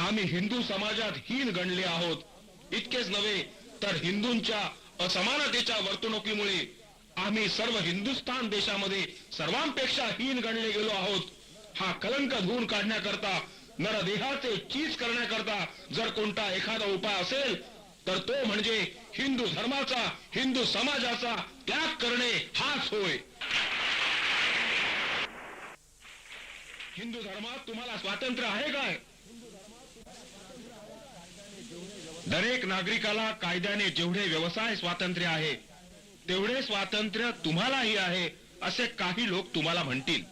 आम्ही हिंदू समाजात हीन गणले आहोत. इतकेच नव्हे तर हिंदूंच्या असमानतेच्या वर्तणुकीमुळे आम्ही सर्व हिंदुस्थान देशामध्ये सर्वांपेक्षा हीन गणले गेलो आहोत. हा कलंक धुवून काढण्याकरता, नरदेहाचे चीज करण्याकरता जर कोणता एखादा उपाय असेल तर तो म्हणजे हिंदू धर्माचा, हिंदू समाजाचा त्याग करणे हाच होय. हिंदू धर्मात तुम्हाला स्वातंत्र्य आहे काय? दरेक नागरिकाला कायद्याने जेवढे व्यवसाय स्वातंत्र्य आहे तेवढे स्वातंत्र्य तुम्हालाही आहे असे काही लोक तुम्हाला म्हणतील.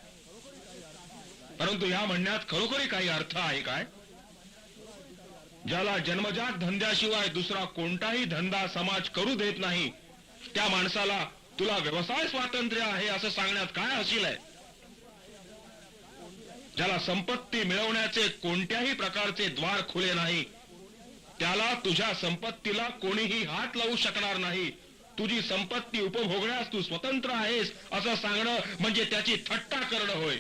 परंतु या म्हणण्यात खरोखरी काही अर्थ आहे काय? ज्याला जन्मजात धंद्याशिवाय दुसरा कोणताही धंदा समाज करू देत नाही त्या माणसाला तुला व्यवसाय स्वातंत्र्य आहे असं सांगण्यात काय हसील आहे? ज्याला संपत्ती मिळवण्याचे कोणत्याही प्रकारचे द्वार खुले नाही त्याला तुझ्या संपत्तीला कोणीही हात लावू शकणार नाही, तुझी संपत्ती उपभोगण्यास तू स्वतंत्र आहेस असं सांगणं म्हणजे त्याची थट्टा करणं होय.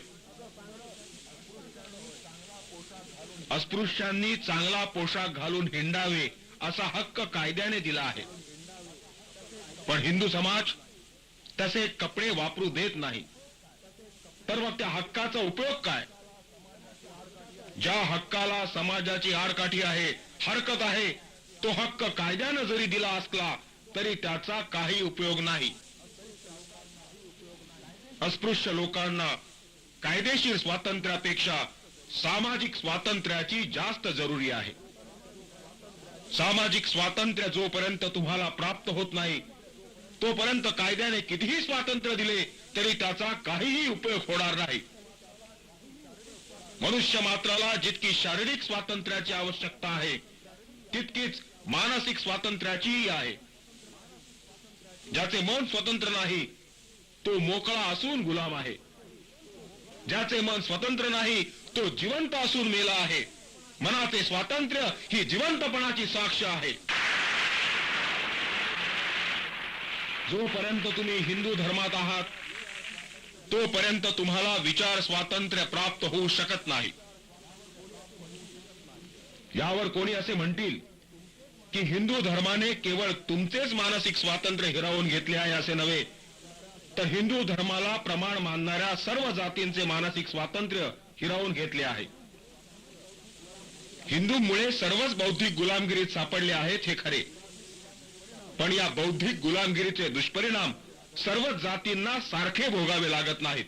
अस्पृश्यांनी चांगला पोशाख घालून हिंडावे असा हक्क कायद्याने दिला आहे, पण हिंदू समाज तसे कपडे वापरू देत नाही. तर मग त्या हक्काचा उपयोग काय? ज्या हक्काला समाजाची आडकाठी आहे, हरकत आहे, तो हक्क कायद्यानं जरी दिला असला तरी त्याचा काही उपयोग नाही. अस्पृश्य लोकांना कायदेशीर स्वातंत्र्यापेक्षा सामाजिक स्वातंत्र्याची जास्त जरुरी आहे. सामाजिक स्वातंत्र्य जोपर्यंत तुम्हाला प्राप्त होत नाही तोपर्यंत कायद्याने कितीही स्वातंत्र्य दिले तरी त्याचा काहीही उपयोग होणार नाही. मनुष्य मात्राला जितकी शारीरिक स्वातंत्र्याची आवश्यकता आहे तितकीच मानसिक स्वातंत्र्याचीही आहे. ज्याचे मन स्वतंत्र नाही तो मोकळा असून गुलाम आहे. ज्याचे मन स्वतंत्र नाही तो जिवंत असून मेला आहे. मनाचे स्वातंत्र्य ही जिवंतपणाची साक्ष आहे. जोपर्यंत तुम्ही हिंदू धर्मात आहात तोपर्यंत तुम्हाला विचार स्वातंत्र्य प्राप्त होऊ शकत नाही. यावर कोणी असे म्हणतील की हिंदू धर्माने केवळ तुमचेच मानसिक स्वातंत्र्य हिरावून घेतले आहे असे नव्हे तर हिंदू धर्माला प्रमाण मानणाऱ्या सर्व जातींचे मानसिक स्वातंत्र्य हिरावून घेतले आहे. हिंदूंमुळे सर्वच बौद्धिक गुलामगिरीत सापडले आहेत हे खरे, पण या बौद्धिक गुलामगिरीचे दुष्परिणाम सर्वच जातींना सारखे भोगावे लागत नाहीत.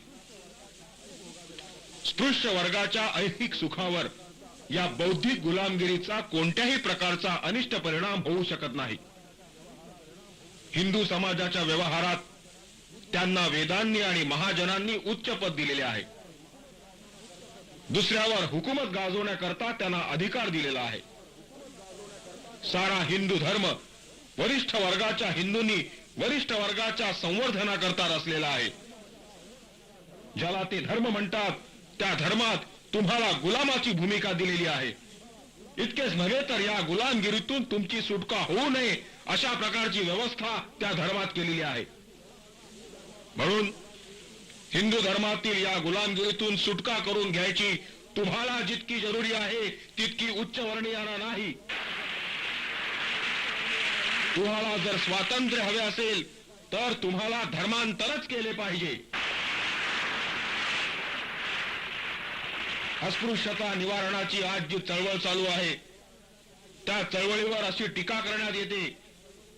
स्पृश्य वर्गाच्या ऐहिक सुखावर या बौद्धिक गुलामगिरीचा कोणत्याही प्रकारचा अनिष्ट परिणाम होऊ शकत नाही. हिंदू समाजाच्या व्यवहारात त्यांना वेदांनी आणि महाजनांनी उच्च पद दिलेले आहे. दुसऱ्यावर हुकूमत गाजवण्याकरता त्यांना अधिकार दिलेला आहे. सारा हिंदू धर्म वरिष्ठ वर्गाच्या हिंदूंनी वरिष्ठ वर्गाच्या संवर्धनाकरता रचलेला आहे. ज्याला ते धर्म म्हणतात त्या धर्मात तुम्हाला गुलामाची भूमिका दिलेली आहे. इतकेच नव्हे तर या गुलामगिरीतून तुमची सुटका होऊ नये अशा प्रकारची व्यवस्था त्या धर्मात केलेली आहे. म्हणून हिंदू धर्मातील या गुलामगिरीतून सुटका करून घ्यायची तुम्हाला जितकी जरुरी आहे तितकी उच्चवर्णीयांना नाही. तुम्हाला जर स्वातंत्र्य हवे असेल तर तुम्हाला धर्मांतरच केले पाहिजे. अस्पृश्यता निवारणाची आज जी चळवळ चालू आहे त्या चळवळीवर अशी टीका करण्यात येते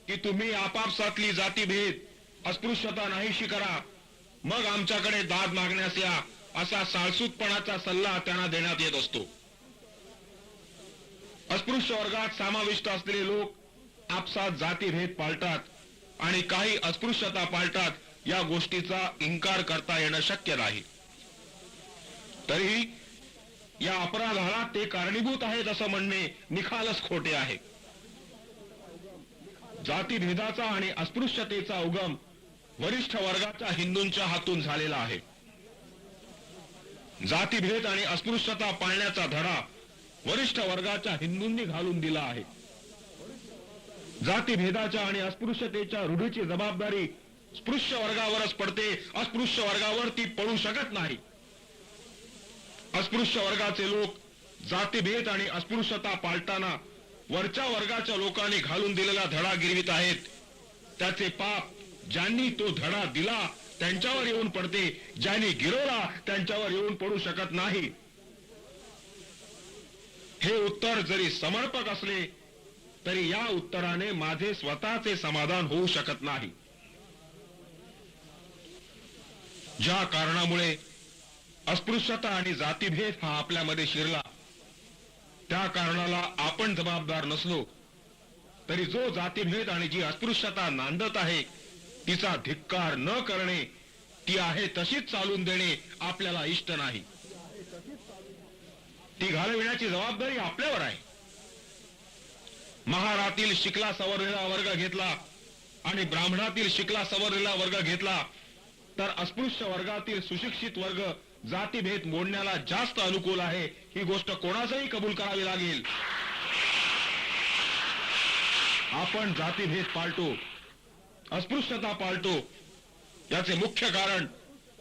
की तुम्ही आपापसातली जातीभेद, अस्पृश्यता नाहीशी करा, मग आमच्याकडे दाद मागण्यास या, असा साळसूतपणाचा सल्ला त्यांना देण्यात येत असतो. अस्पृश्य वर्गात समाविष्ट असलेले लोक आपसात जातीभेद पाळतात आणि काही अस्पृश्यता पाळतात. या गोष्टीचा इन्कार करता येणं शक्य नाही. तरीही या अपराधाला ते कारणीभूत आहेत असं म्हणणे निखालस खोटे आहे. जातीभेदाचा आणि अस्पृश्यतेचा उगम वरिष्ठ वर्गाच्या हिंदूंच्या हातून झालेला आहे. जातीभेद आणि अस्पृश्यता पाळण्याचा धडा वरिष्ठ वर्गाच्या हिंदूंनी घालून दिला आहे. जातीभेदाच्या आणि अस्पृश्यतेच्या रूढीची जबाबदारी स्पृश्य वर्गावरच पडते. अस्पृश्य वर्गावर ती पडू शकत नाही. अस्पृश्य वर्गाचे लोक जातीभेद आणि अस्पृश्यता पाळताना वरच्या वर्गाच्या लोकांनी घालून दिलेला धडा गिरवित आहेत. त्याचे पाप ज्यांनी तो धडा दिला त्यांच्यावर येऊन पडते, ज्यांनी गिरवला त्यांच्यावर येऊन पडू शकत नाही. हे उत्तर जरी समर्पक असले तरी या उत्तराने माझे स्वतःचे समाधान होऊ शकत नाही. ज्या कारणामुळे अस्पृश्यता आणि जातीभेद हा आपल्यामध्ये शिरला, त्या कारणाला आपण जबाबदार नसलो तरी जो जातीभेद आणि जी अस्पृश्यता नांदत आहे तिचा धिक्कार न करणे, ती आहे तशीच चालून देणे आपल्याला इष्ट नाही. ती घालविण्याची जबाबदारी आपल्यावर आहे. महारातील शिकला सवरलेला वर्ग घेतला आणि ब्राह्मणातील शिकला सवरलेला वर्ग घेतला तर अस्पृश्य वर्गातील सुशिक्षित वर्ग जातीभेद मोडण्याला जास्त अनुकूल आहे, ही गोष्ट कोणासही कबूल करावी लागेल. आपण जातीभेद पाळतो, अस्पृश्यता पाळतो, याचे मुख्य कारण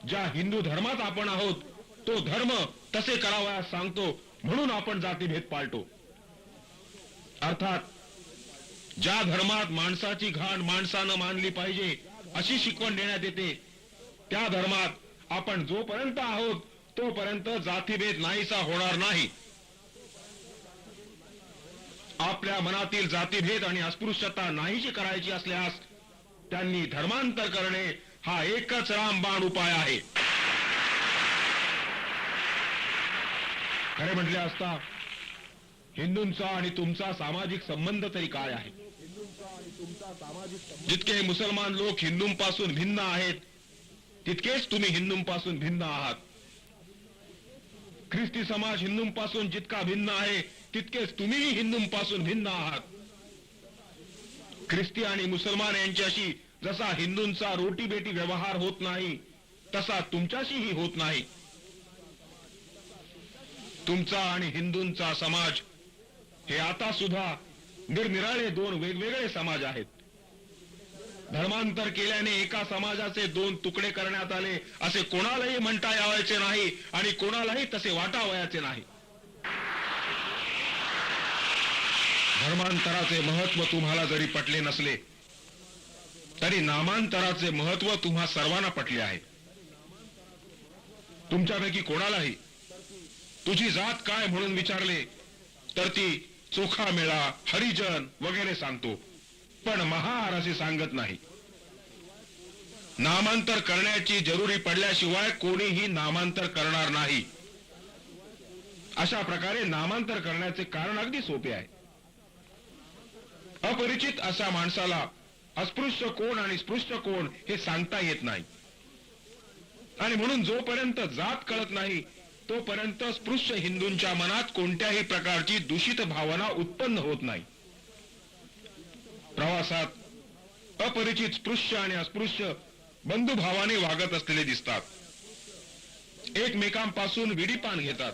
ज्या हिंदू धर्मात आपण आहोत तो धर्म तसे करावयास सांगतो म्हणून आपण जातीभेद पाळतो. अर्थात ज्या धर्मात माणसाची घाण माणसानं मानली पाहिजे अशी शिकवण देण्यात येते, त्या धर्मात आपण जोपर्यंत आहोत तोपर्यंत जातीभेद नाहीसा होणार नाही. आपल्या मनातील जातीभेद आणि अस्पृश्यता नाहीशी करायची असल्यास त्यांनी धर्मांतर करणे हा एकच रामबाण उपाय आहे. खरे म्हटले असता हिंदूंचा आणि तुमचा सामाजिक संबंध तरी काय आहे? जितके मुसलमान लोक हिंदूंपासून भिन्न आहेत तितकेच तुम्ही हिंदूंपासून भिन्न आहात. ख्रिस्ती समाज हिंदूंपासून जितका भिन्न आहे तितकेच तुम्हीही हिंदूंपासून भिन्न आहात. ख्रिस्ती आणि मुसलमान यांच्याशी जसा हिंदूंचा रोटीबेटी व्यवहार होत नाही तसा तुमच्याशीही होत नाही. तुमचा आणि हिंदूंचा समाज हे आता सुद्धा निरनिराळे दोन वेगवेगळे समाज आहेत. धर्मांतर केल्याने एका समाजाचे दोन तुकडे करण्यात आले असे कोणालाही म्हणता यावायचे नाही आणि कोणालाही तसे वाटावयाचे नाही. धर्मांतराचे महत्व तुम्हाला जरी पटले नसले तरी नामांतराचे महत्व तुम्हा सर्वांना पटले आहे. तुमच्यापैकी कोणालाही तुझी जात काय म्हणून विचारले तर ती चोखामेळा, हरिजन वगैरे सांगतो, पण महार असे सांगत नाही. नामांतर करण्याची जरुरी पडल्याशिवाय कोणीही नामांतर करणार नाही. अशा प्रकारे नामांतर करण्याचे कारण अगदी सोपे आहे. अपरिचित अशा माणसाला अस्पृश्य कोण आणि स्पृश्य कोण हे सांगता येत नाही आणि म्हणून जोपर्यंत जात कळत नाही तोपर्यंत स्पृश्य हिंदूंच्या मनात कोणत्याही प्रकारची दूषित भावना उत्पन्न होत नाही. प्रवासात अपरिचित स्पृश्य आणि अस्पृश्य बंधुभावाने वागत असलेले दिसतात. एकमेकांपासून विडीपान घेतात,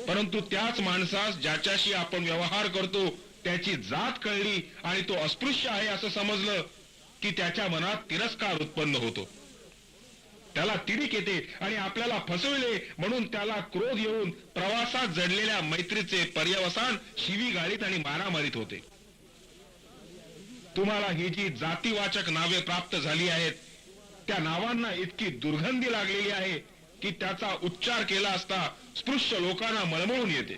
परंतु त्याच माणसास ज्याच्याशी आपण व्यवहार करतो त्याची जात कळली आणि तो अस्पृश्य आहे असं समजलं की त्याच्या मनात तिरस्कार उत्पन्न होतो. त्याला तिडीक येते आणि आपल्याला फसविले म्हणून त्याला क्रोध येऊन प्रवासात जडलेल्या मैत्रीचे पर्यवसान शिवीगाळीत आणि मारामारीत होते. तुम्हाला ही जी जातीवाचक नावे प्राप्त झाली आहेत त्या नावांना इतकी दुर्गंधी लागलेली आहे की त्याचा उच्चार केला असता स्पृश्य लोकांना मळमळून येते.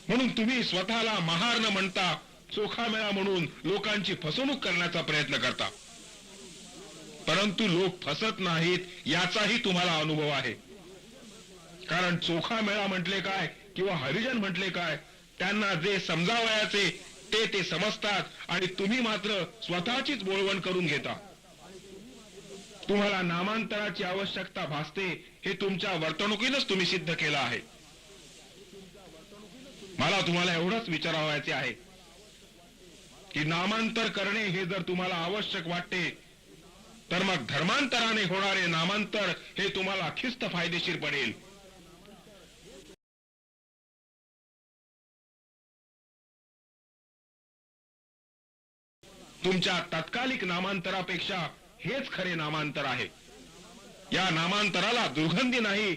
म्हणून तुम्ही स्वतःला महार न म्हणता चोखामेळा म्हणून लोकांची फसवणूक करण्याचा प्रयत्न करता, परंतु लोक फसत नाहीत याचाही तुम्हाला अनुभव आहे. कारण चोखामेळा म्हटले काय किंवा हरिजन म्हटले काय, त्यांना जे समजावयाचे ते समजतात आणि तुम्ही मात्र स्वतःचीच बोळवण करून घेता. तुम्हाला नामांतराची आवश्यकता भासते हे तुमच्या वर्तणुकीनंच तुम्ही सिद्ध केलं आहे. मला तुम्हाला एवढंच विचारावयाचे आहे की नामांतर करणे हे जर तुम्हाला आवश्यक वाटते तर मग धर्मांतराने होणारे नामांतर हे तुम्हाला खिस्त फायदेशीर पडेल. तुमच्या तात्कालिक नामांतरापेक्षा हेच खरे नामांतर आहे. या नामांतराला दुर्गंधी नाही,